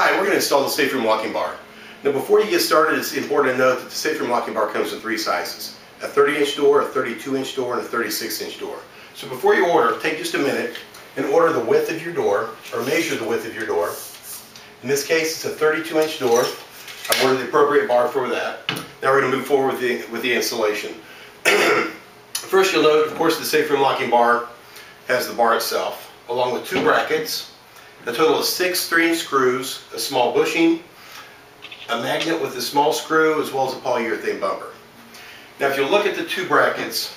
Hi, we're going to install the safe room locking bar. Now before you get started, it's important to note that the safe room locking bar comes in three sizes. A 30-inch door, a 32-inch door, and a 36-inch door. So before you order, take just a minute and order the width of your door, or measure the width of your door. In this case, it's a 32-inch door. I've ordered the appropriate bar for that. Now we're going to move forward with the installation. First, you'll note, of course, the safe room locking bar has the bar itself, along with two brackets, a total of 6 3-inch screws, a small bushing, a magnet with a small screw, as well as a polyurethane bumper. Now if you look at the two brackets,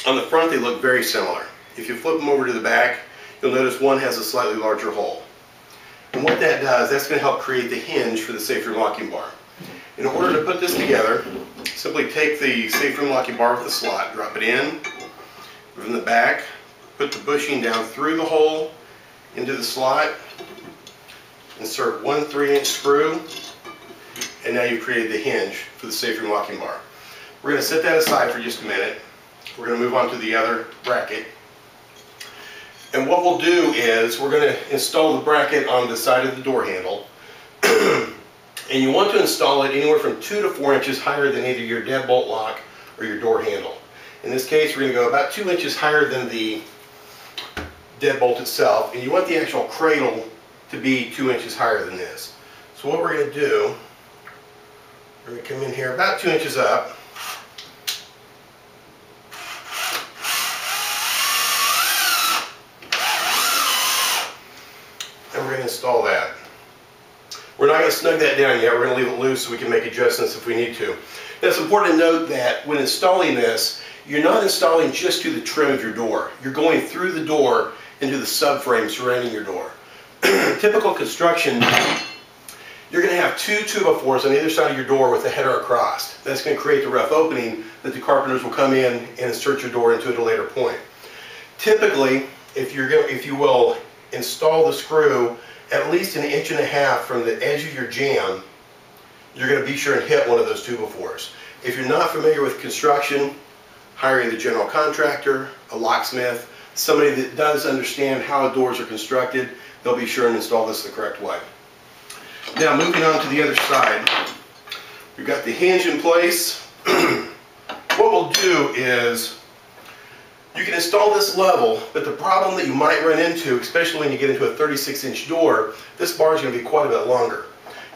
on the front they look very similar. If you flip them over to the back, you'll notice one has a slightly larger hole. And what that does, that's going to help create the hinge for the safe room locking bar. In order to put this together, simply take the safe room locking bar with the slot, drop it in, from the back, put the bushing down through the hole into the slot, insert one 3-inch screw, and now you've created the hinge for the safe room locking bar. We're going to set that aside for just a minute. We're going to move on to the other bracket. And what we'll do is we're going to install the bracket on the side of the door handle. And you want to install it anywhere from 2 to 4 inches higher than either your deadbolt lock or your door handle. In this case, we're going to go about 2 inches higher than the deadbolt itself, and you want the actual cradle to be 2 inches higher than this. So what we're going to do, we're going to come in here about 2 inches up, and we're going to install that. We're not going to snug that down yet. We're going to leave it loose so we can make adjustments if we need to. Now it's important to note that when installing this, you're not installing just to the trim of your door. You're going through the door into the subframe surrounding your door. Typical construction, you're going to have 2 2x4s on either side of your door with the header across. That's going to create the rough opening that the carpenters will come in and insert your door into at a later point. Typically, if you will install the screw at least 1.5 inches from the edge of your jamb, you're going to be sure and hit one of those 2x4s. If you're not familiar with construction, hiring the general contractor, a locksmith, somebody that does understand how doors are constructed, they'll be sure and install this the correct way. Now moving on to the other side, we've got the hinge in place. What we'll do is, you can install this level, but the problem that you might run into, especially when you get into a 36-inch door, this bar is going to be quite a bit longer.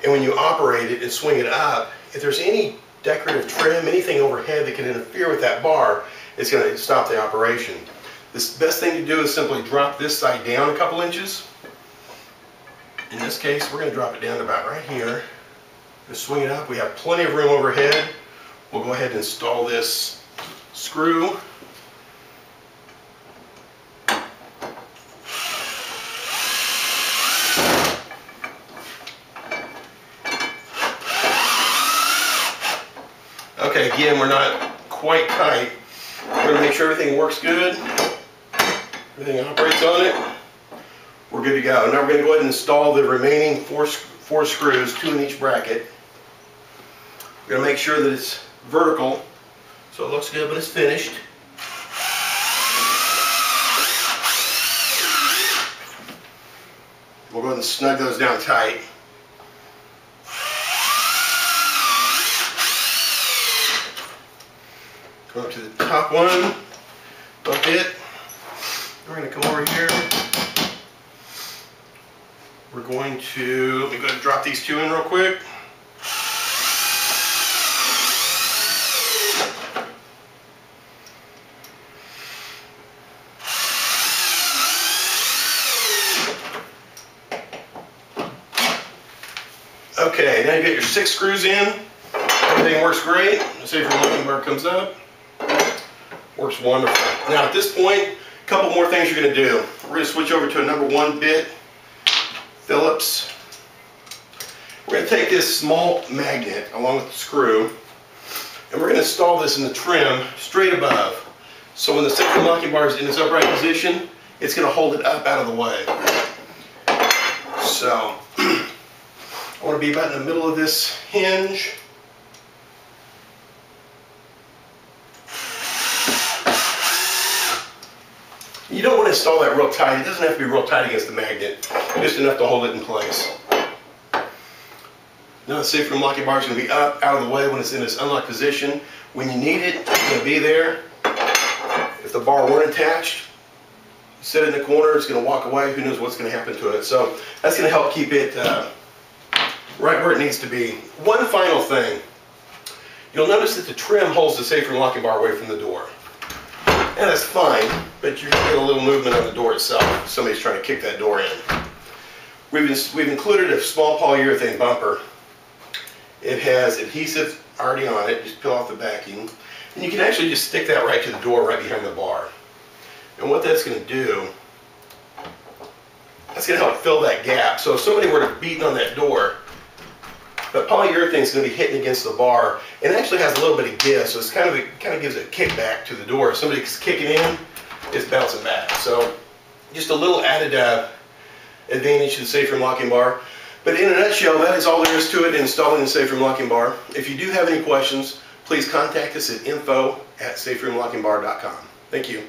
And when you operate it and swing it up, if there's any decorative trim, anything overhead that can interfere with that bar, it's going to stop the operation. The best thing to do is simply drop this side down a couple inches. In this case, we're going to drop it down about right here. Just swing it up. We have plenty of room overhead. We'll go ahead and install this screw. Okay, again, we're not quite tight. We're going to make sure everything works good. Everything operates on it. We're good to go. Now we're going to go ahead and install the remaining four screws, 2 in each bracket. We're going to make sure that it's vertical, so it looks good when it's finished. We'll go ahead and snug those down tight. Go up to the top one, bump it. We're going to come over here. We're going to, let me go ahead and drop these 2 in real quick. Okay, now you get your 6 screws in. Everything works great. The safe room locking bar comes up. Works wonderful. Now at this point, a couple more things you're going to do. We're going to switch over to a number 1 bit Phillips. We're going to take this small magnet along with the screw, and we're going to install this in the trim straight above. So when the safe room locking bar is in its upright position, it's going to hold it up out of the way. So I want to be about in the middle of this hinge. You don't want to install that real tight. It doesn't have to be real tight against the magnet, just enough to hold it in place. Now the safe room locking bar is going to be up, out of the way when it's in its unlocked position. When you need it, it's going to be there. If the bar weren't attached, you set it in the corner, it's going to walk away. Who knows what's going to happen to it. So that's going to help keep it right where it needs to be. One final thing. You'll notice that the trim holds the safe room locking bar away from the door. And that's fine, but you're going to get a little movement on the door itself if somebody's trying to kick that door in. We've included a small polyurethane bumper. It has adhesive already on it. Just peel off the backing. And you can actually just stick that right to the door, right behind the bar. And what that's going to do, that's going to help fill that gap. So if somebody were to beat on that door, the polyurethane is going to be hitting against the bar, and it actually has a little bit of give, so it kind of gives a kickback to the door. If somebody's kicking in, it's bouncing back. So just a little added advantage to the safe room locking bar. But in a nutshell, that is all there is to it in installing the safe room locking bar. If you do have any questions, please contact us at info@saferoomlockingbar.com. Thank you.